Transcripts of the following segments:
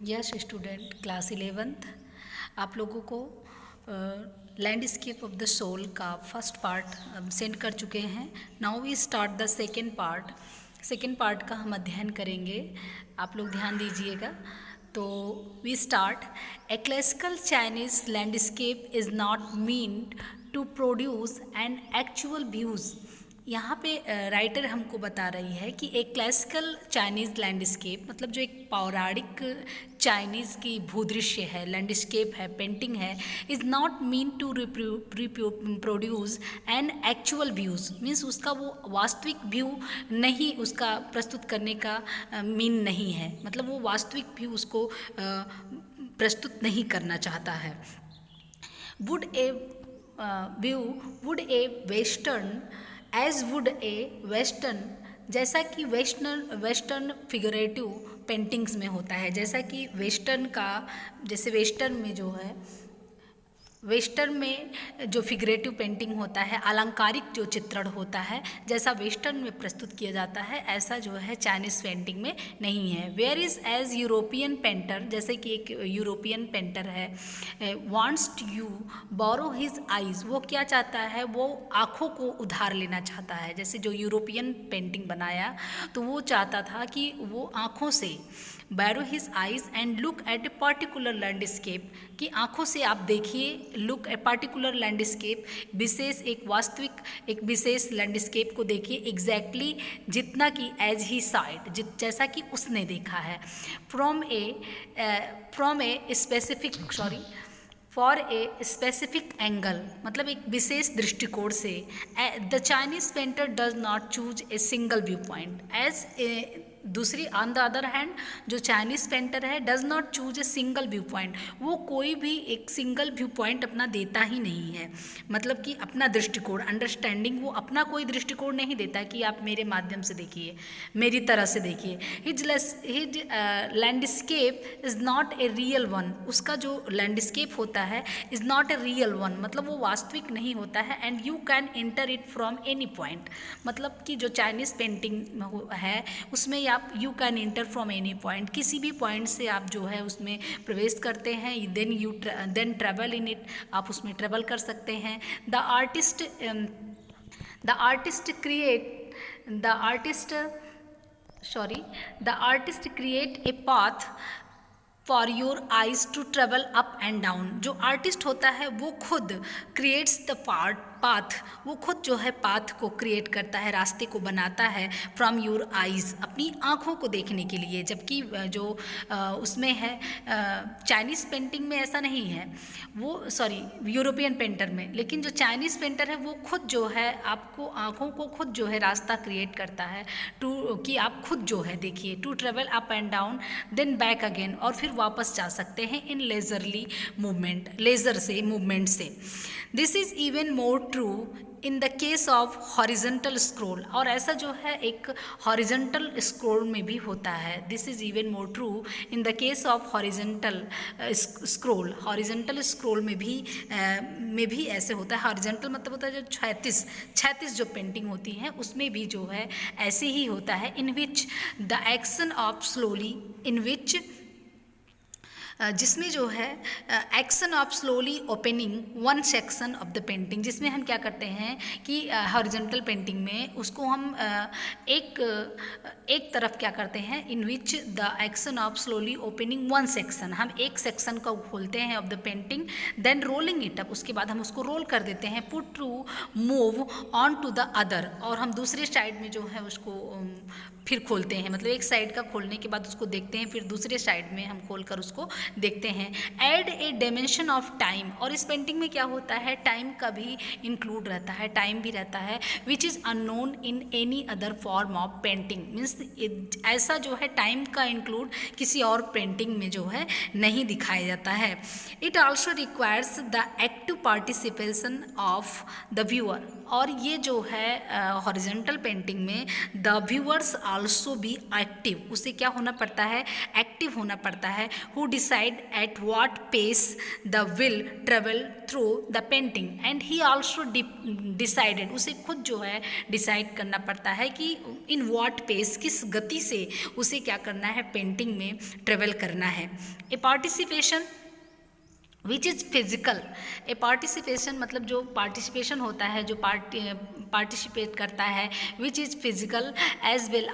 Yes student, class 11th आप लोगों को लैंडस्केप ऑफ द सोल का फर्स्ट पार्ट सेंड कर चुके हैं। Now we start the second part का हम अध्ययन करेंगे। आप लोग ध्यान दीजिएगा। तो we start. A classical Chinese landscape is not meant to produce an actual views. यहाँ पे राइटर हमको बता रही है कि एक क्लासिकल चाइनीज़ लैंडस्केप मतलब जो एक पौराणिक चाइनीज़ की भूदृश्य है, लैंडस्केप है, पेंटिंग है, is not mean to produce an actual views. Means उसका वो वास्तविक व्यू नहीं, उसका प्रस्तुत करने का मीन नहीं है। मतलब वो वास्तविक व्यू उसको प्रस्तुत नहीं करना चाहता है। Would a western as would a western, जैसा कि वेस्टर्न फिगरेटिव पेंटिंग्स में होता है, जैसा कि वेस्टर्न में जो है, वेस्टर्न में जो फिगरेटिव पेंटिंग होता है, अलंकारिक जो चित्रण होता है, जैसा वेस्टर्न में प्रस्तुत किया जाता है, ऐसा जो है चाइनीज़ पेंटिंग में नहीं है। Where is as European painter, जैसे कि एक यूरोपियन पेंटर है, wants you borrow his eyes, वो क्या चाहता है, वो आँखों को उधार लेना चाहता है। जैसे जो यूरोपियन पेंटिंग बनाया तो वो चाहता था कि वो आँखों से borrow his eyes and look at a particular landscape, कि आँखों से आप देखिए, लुक ए पर्टिकुलर लैंडस्केप, विशेष एक विशेष लैंडस्केप को देखिए, एग्जैक्टली जितना कि एज ही साइड, जैसा कि उसने देखा है, from a for a specific angle, मतलब एक विशेष दृष्टिकोण से। The Chinese painter does not choose a single view point as a, दूसरी ऑन द अदर हैंड जो चाइनीज़ पेंटर है does not choose a single view point, वो कोई भी एक सिंगल व्यू पॉइंट अपना देता ही नहीं है। मतलब कि अपना दृष्टिकोण, अंडरस्टैंडिंग, वो अपना कोई दृष्टिकोण नहीं देता कि आप मेरे माध्यम से देखिए, मेरी तरह से देखिए। His landscape is not a real one, उसका जो लैंडस्केप होता है is not a real one, मतलब वो वास्तविक नहीं होता है। And you can enter it from any point, मतलब कि जो चाइनीज़ पेंटिंग है उसमें आप you can enter from any point, किसी भी पॉइंट से आप जो है उसमें प्रवेश करते हैं, देन ट्रेवल इन इट, आप उसमें ट्रेवल कर सकते हैं। The artist create a path for your eyes to travel up and down. जो आर्टिस्ट होता है वो खुद क्रिएट्स द पाथ, वो खुद जो है पाथ को क्रिएट करता है, रास्ते को बनाता है, फ्रॉम योर आइज़, अपनी आँखों को देखने के लिए। जबकि जो उसमें है चाइनीज़ पेंटिंग में ऐसा नहीं है, वो यूरोपियन पेंटर में, लेकिन जो चाइनीज़ पेंटर है वो खुद जो है आपको आँखों को खुद जो है रास्ता क्रिएट करता है कि आप खुद जो है देखिए, to travel up and down then back again, और फिर वापस जा सकते हैं इन लेजरली मूवमेंट, लेज़र से मूवमेंट से। This is even more true in the case of horizontal scroll, और ऐसा जो है एक हॉरिजेंटल स्क्रोल में भी होता है। This is even more true in the case of horizontal scroll में भी ऐसे होता है। हॉरिजेंटल मतलब होता है जो क्षैतिज जो पेंटिंग होती हैं उसमें भी जो है ऐसे ही होता है। In which the action of slowly, जिसमें जो है action of slowly opening one section of the painting, जिसमें हम क्या करते हैं कि हॉरिजॉन्टल पेंटिंग में उसको हम एक तरफ क्या करते हैं, in which the action of slowly opening one section, हम एक सेक्शन को खोलते हैं of the painting, then rolling it up, उसके बाद हम उसको रोल कर देते हैं, put to move on to the other, और हम दूसरे साइड में जो है उसको फिर खोलते हैं। मतलब एक साइड का खोलने के बाद उसको देखते हैं, फिर दूसरे साइड में हम खोलकर उसको देखते हैं। Add a dimension of time, और इस पेंटिंग में क्या होता है, टाइम का भी इंक्लूड रहता है, टाइम भी रहता है, which is unknown in any other form of painting. Means ऐसा जो है टाइम का इंक्लूड किसी और पेंटिंग में जो है नहीं दिखाया जाता है। It also requires the active participation of the viewer, और ये जो है हॉरिजॉन्टल पेंटिंग में the viewers also be active, उसे क्या होना पड़ता है, एक्टिव होना पड़ता है, who decide at what pace the will travel through the painting and he also decided, उसे खुद जो है डिसाइड करना पड़ता है कि इन व्हाट पेस, किस गति से उसे क्या करना है, पेंटिंग में ट्रेवल करना है। A participation which is physical, a participation मतलब जो पार्टिसिपेशन होता है, जो पार्टिसिपेट करता है, which is physical as well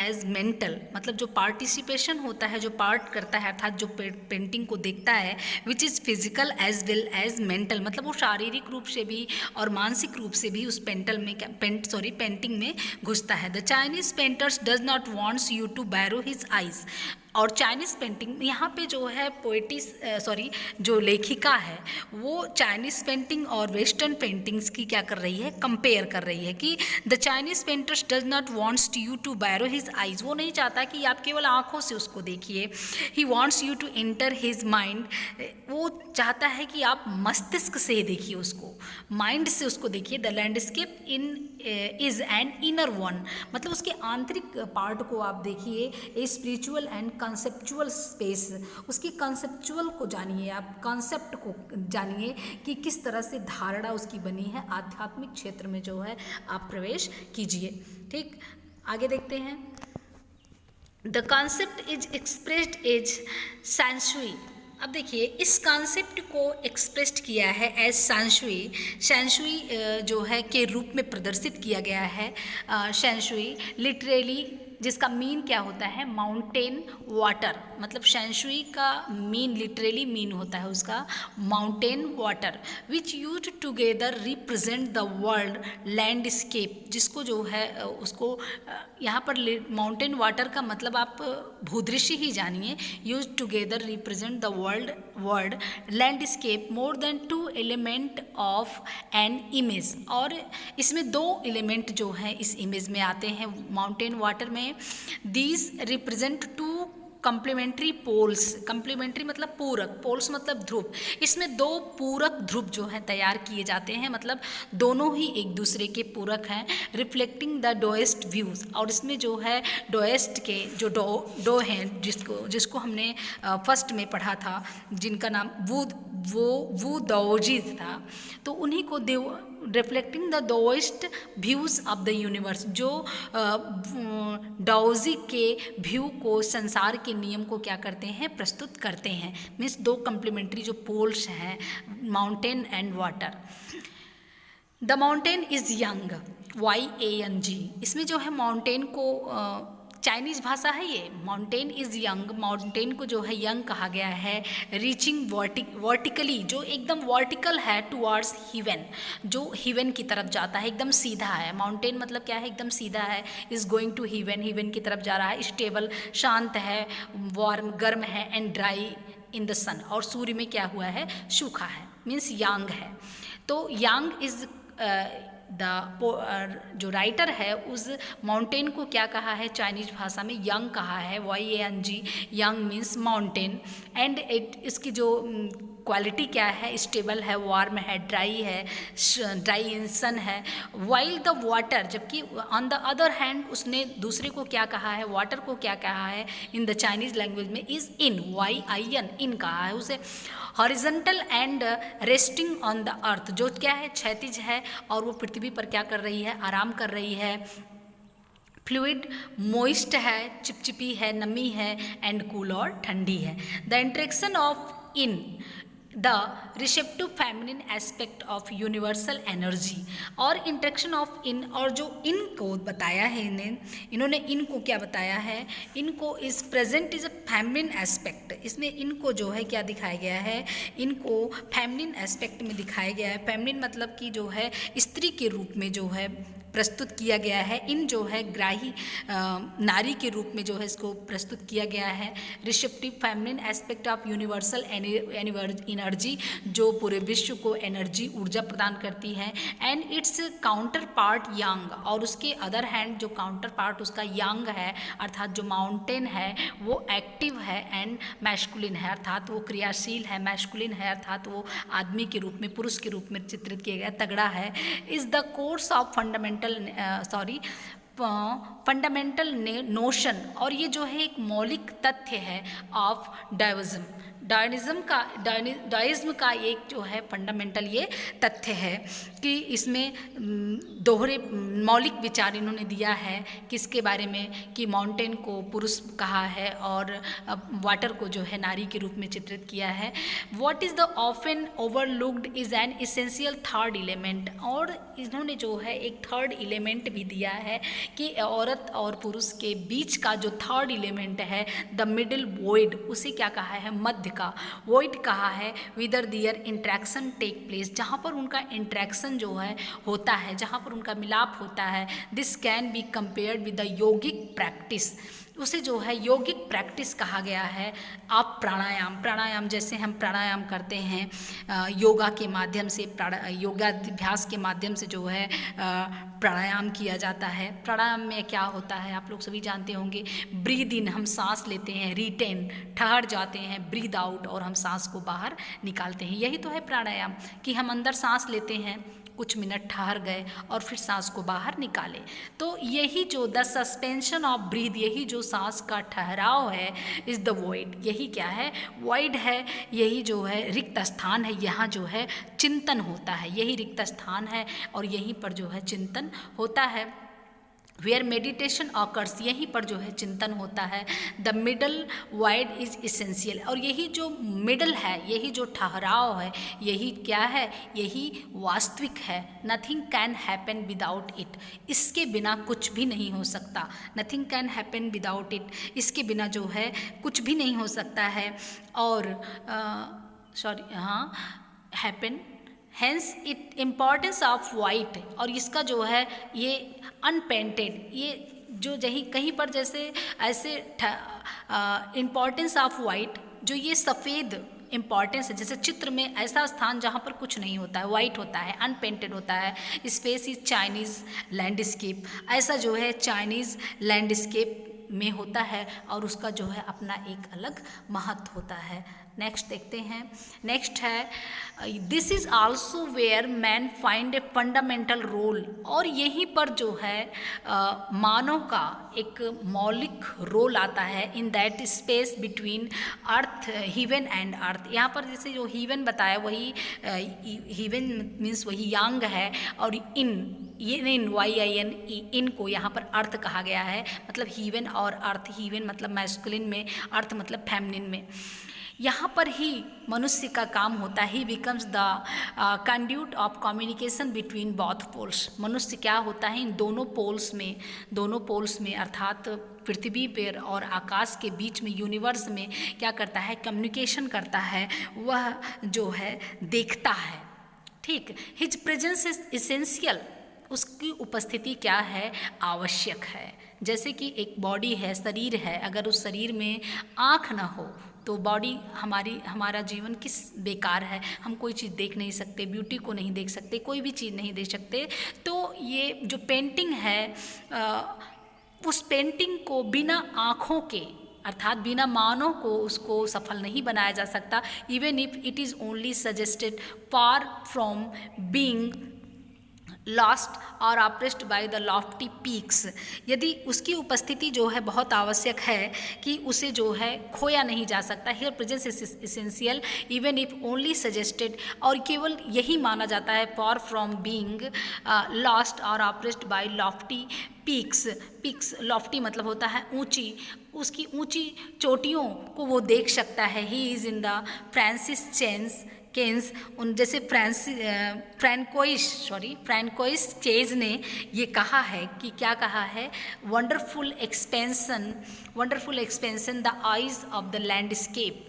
as mental, मतलब जो पार्टिसिपेशन होता है, जो पार्ट करता है अर्थात जो पेंटिंग को देखता है, which is physical as well as mental, मतलब वो शारीरिक रूप से भी और मानसिक रूप से भी उस पेंटिंग में घुसता है। The Chinese painters does not wants you to borrow his eyes, और चाइनीज़ पेंटिंग यहाँ पे जो है जो लेखिका है वो चाइनीज़ पेंटिंग और वेस्टर्न पेंटिंग्स की क्या कर रही है, कंपेयर कर रही है कि the Chinese painters does not wants you to borrow his eyes, वो नहीं चाहता कि आप केवल आँखों से उसको देखिए, he wants you to enter his mind, वो चाहता है कि आप मस्तिष्क से देखिए उसको, माइंड से उसको देखिए। The landscape is an inner one, मतलब उसके आंतरिक पार्ट को आप देखिए, a spiritual and conceptual space, उसकी कंसेप्चुअल को जानिए, आप कॉन्सेप्ट को जानिए कि किस तरह से धारणा उसकी बनी है, आध्यात्मिक क्षेत्र में जो है आप प्रवेश कीजिए। ठीक, आगे देखते हैं। The concept is expressed as shanshui, अब देखिए इस कॉन्सेप्ट को एक्सप्रेस्ड किया है एज सेंसुई जो है के रूप में प्रदर्शित किया गया है। सेंसुई लिटरेली जिसका मीन क्या होता है, माउंटेन वाटर, मतलब शेंशुई का लिटरेली मीन होता है उसका mountain water, which use together represent the world landscape, जिसको जो है उसको यहाँ पर माउंटेन वाटर का मतलब आप भूदृश्य ही जानिए, use together represent the world landscape more than 2 element of an image, और इसमें 2 एलिमेंट जो हैं इस इमेज में आते हैं माउंटेन वाटर में। These represent 2 complementary poles, complementary मतलब पूरक, पोल्स मतलब ध्रुव, इसमें 2 पूरक ध्रुव जो हैं तैयार किए जाते हैं, मतलब दोनों ही एक दूसरे के पूरक हैं। रिफ्लेक्टिंग द डोएस्ट व्यूज़, और इसमें जो है डोएस्ट के जो डो हैं जिसको हमने फर्स्ट में पढ़ा था, जिनका नाम वो दाओजीज था, तो उन्हीं को reflecting the Doest views of the universe, जो डाओजी के व्यू को, संसार के नियम को क्या करते हैं, प्रस्तुत करते हैं। मीन्स 2 कम्प्लीमेंट्री जो पोल्स हैं, mountain and water. The mountain is young, YANG, इसमें जो है माउंटेन को चाइनीज़ भाषा है ये, माउंटेन इज़ यंग, माउंटेन को जो है यंग कहा गया है। रीचिंग वर्टिकली, जो एकदम वर्टिकल है, टुवार्ड्स हिवन, जो हिवन की तरफ जाता है, एकदम सीधा है। माउंटेन मतलब क्या है, एकदम सीधा है। इज़ गोइंग टू हिवन की तरफ जा रहा है। स्टेबल शांत है, वार्म गर्म है, एंड ड्राई इन द सन, और सूर्य में क्या हुआ है, सूखा है, मीन्स यांग है। तो यांग इज़ जो राइटर है उस माउंटेन को क्या कहा है, चाइनीज भाषा में यंग कहा है, YANG, young means mountain. And इसकी जो क्वालिटी क्या है, स्टेबल है, वार्म है, ड्राई है, ड्राई इन सन है। वाइल द वाटर, जबकि ऑन द अदर हैंड उसने दूसरे को क्या कहा है, वाटर को क्या कहा है इन द चाइनीज लैंग्वेज में, इज़ इन, YIN, इन कहा है उसे। Horizontal and resting on the earth, जो क्या है, क्षैतिज है और वो पृथ्वी पर क्या कर रही है, आराम कर रही है। फ्लूइड मोइस्ट है, चिपचिपी है, नमी है, एंड कूल और ठंडी है। The interaction of in the receptive feminine aspect of universal energy, और इंट्रैक्शन ऑफ इन, और जो इन को बताया है इन्होंने इन को क्या बताया है, इनको इस present is a feminine aspect, इसमें इनको जो है क्या दिखाया गया है, इनको फेमिनिन एस्पेक्ट में दिखाया गया है। फेमिनिन मतलब कि जो है स्त्री के रूप में जो है प्रस्तुत किया गया है। इन जो है ग्राही नारी के रूप में जो है इसको प्रस्तुत किया गया है। Receptive feminine aspect of universal energy, जो पूरे विश्व को एनर्जी ऊर्जा प्रदान करती है। And it's counter part young, और उसके अदर हैंड जो काउंटर पार्ट उसका यंग है, अर्थात जो माउंटेन है वो एक्टिव है एंड मैस्कुलिन है, अर्थात वो क्रियाशील है, मैस्कुलिन है अर्थात वो आदमी के रूप में, पुरुष के रूप में चित्रित किया गया, तगड़ा है। Is the course of fundamental notion, और ये जो है एक मौलिक तथ्य है ऑफ डायनिज्म का एक जो है फंडामेंटल ये तथ्य है कि इसमें दोहरे मौलिक विचार इन्होंने दिया है किसके बारे में, कि माउंटेन को पुरुष कहा है और वाटर को जो है नारी के रूप में चित्रित किया है। What is the often overlooked is an essential third element, और इन्होंने जो है एक थर्ड एलिमेंट भी दिया है कि औरत और पुरुष के बीच का जो थर्ड एलिमेंट है द मिडिल वॉइड, उसे क्या कहा है, मध्य का वॉइड कहा है। विदर दियर इंट्रैक्शन टेक प्लेस, जहाँ पर उनका इंट्रैक्शन जो है होता है, जहाँ पर उनका मिलाप होता है। This can be compared with the yogic practice, उसे जो है यौगिक प्रैक्टिस कहा गया है। आप प्राणायाम जैसे हम प्राणायाम करते हैं योगा के माध्यम से, योगाभ्यास के माध्यम से जो है प्राणायाम किया जाता है। प्राणायाम में क्या होता है आप लोग सभी जानते होंगे, ब्रीद इन हम सांस लेते हैं, रिटेन ठहर जाते हैं, ब्रीद आउट और हम सांस को बाहर निकालते हैं। यही तो है प्राणायाम कि हम अंदर सांस लेते हैं, कुछ मिनट ठहर गए और फिर सांस को बाहर निकाले। तो यही जो द सस्पेंशन ऑफ ब्रीथ, यही जो सांस का ठहराव है, इज़ द वॉइड, यही क्या है, वॉइड है। यही जो है रिक्त स्थान है, यहाँ जो है चिंतन होता है, यही रिक्त स्थान है और यहीं पर जो है चिंतन होता है। वेयर मेडिटेशन ऑकर्स, यहीं पर जो है चिंतन होता है। The middle wide is essential, और यही जो मिडल है, यही जो ठहराव है, यही क्या है, यही वास्तविक है। Nothing can happen without it, इसके बिना कुछ भी नहीं हो सकता। Nothing can happen without it, इसके बिना जो है कुछ भी नहीं हो सकता है। और happen, hence it importance of white, और इसका जो है ये अनपेंटेड, ये जो कहीं पर जैसे ऐसे इम्पॉर्टेंस ऑफ वाइट, जो ये सफ़ेद इम्पॉर्टेंस है, जैसे चित्र में ऐसा स्थान जहाँ पर कुछ नहीं होता है, वाइट होता है, अनपेंटेड होता है। स्पेस इज चाइनीज़ लैंडस्केप, ऐसा जो है चाइनीज़ लैंडस्केप में होता है और उसका जो है अपना एक अलग महत्व होता है। नेक्स्ट देखते हैं, नेक्स्ट है this is also where man find a fundamental role, और यहीं पर जो है मानव का एक मौलिक रोल आता है in that space between earth, heaven and earth. यहाँ पर जैसे जो हीवन बताया वही हीवन मीन्स वही यांग है, और इन YIN इन को यहाँ पर अर्थ कहा गया है, मतलब हीवन और अर्थ, हीवन मतलब मैस्कुलिन में, अर्थ मतलब फेमिनिन में। यहाँ पर ही मनुष्य का काम होता है, he becomes the conduit of communication between both poles. मनुष्य क्या होता है इन दोनों पोल्स में अर्थात पृथ्वी पर और आकाश के बीच में, यूनिवर्स में क्या करता है, कम्युनिकेशन करता है, वह जो है देखता है। ठीक, हिज प्रेजेंस इज इसेंशियल, उसकी उपस्थिति क्या है, आवश्यक है। जैसे कि एक बॉडी है, शरीर है, अगर उस शरीर में आँख ना हो तो बॉडी हमारा जीवन किस बेकार है। हम कोई चीज़ देख नहीं सकते, ब्यूटी को नहीं देख सकते, कोई भी चीज़ नहीं देख सकते। तो ये जो पेंटिंग है उस पेंटिंग को बिना आँखों के अर्थात बिना मानव को उसको सफल नहीं बनाया जा सकता। Even if it is only suggested far from being lost और oppressed by the lofty peaks, यदि उसकी उपस्थिति जो है बहुत आवश्यक है कि उसे जो है खोया नहीं जा सकता। Here presence is essential even if only suggested, और केवल यही माना जाता है फॉर फ्रॉम बीइंग लॉस्ट और oppressed by lofty peaks lofty मतलब होता है ऊंची, उसकी ऊंची चोटियों को वो देख सकता है। He is in the Francis Kens, उन जैसे फ्रैंकोइस चेज ने ये कहा है कि क्या कहा है, wonderful expansion the eyes of the landscape.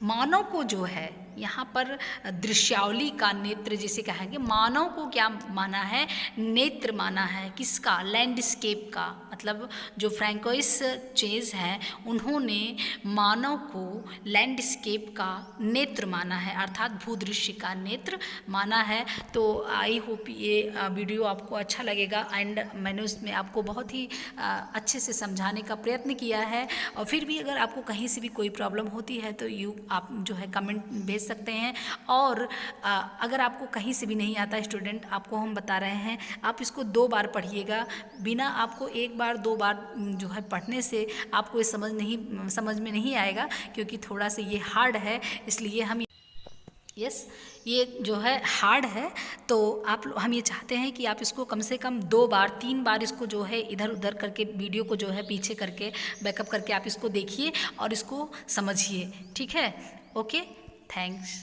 मानव को जो है यहाँ पर दृश्यावली का नेत्र जिसे कहेंगे, मानव को क्या माना है, नेत्र माना है, किसका, लैंडस्केप का। मतलब जो फ्रैंकोइस चेज हैं उन्होंने मानव को लैंडस्केप का नेत्र माना है, अर्थात भूदृश्य का नेत्र माना है। तो आई होप ये वीडियो आपको अच्छा लगेगा एंड मैंने उसमें आपको बहुत ही अच्छे से समझाने का प्रयत्न किया है। और फिर भी अगर आपको कहीं से भी कोई प्रॉब्लम होती है तो आप जो है कमेंट भेज सकते हैं। और अगर आपको कहीं से भी नहीं आता स्टूडेंट, आपको हम बता रहे हैं आप इसको 2 बार पढ़िएगा, बिना आपको 1 बार 2 बार जो है पढ़ने से आपको ये समझ में नहीं आएगा, क्योंकि थोड़ा सा ये हार्ड है, इसलिए हम ये जो है हार्ड है। तो हम ये चाहते हैं कि आप इसको कम से कम 2 बार 3 बार इसको जो है इधर उधर करके वीडियो को जो है पीछे करके बैकअप करके आप इसको देखिए और इसको समझिए, ठीक है। Okay, thanks.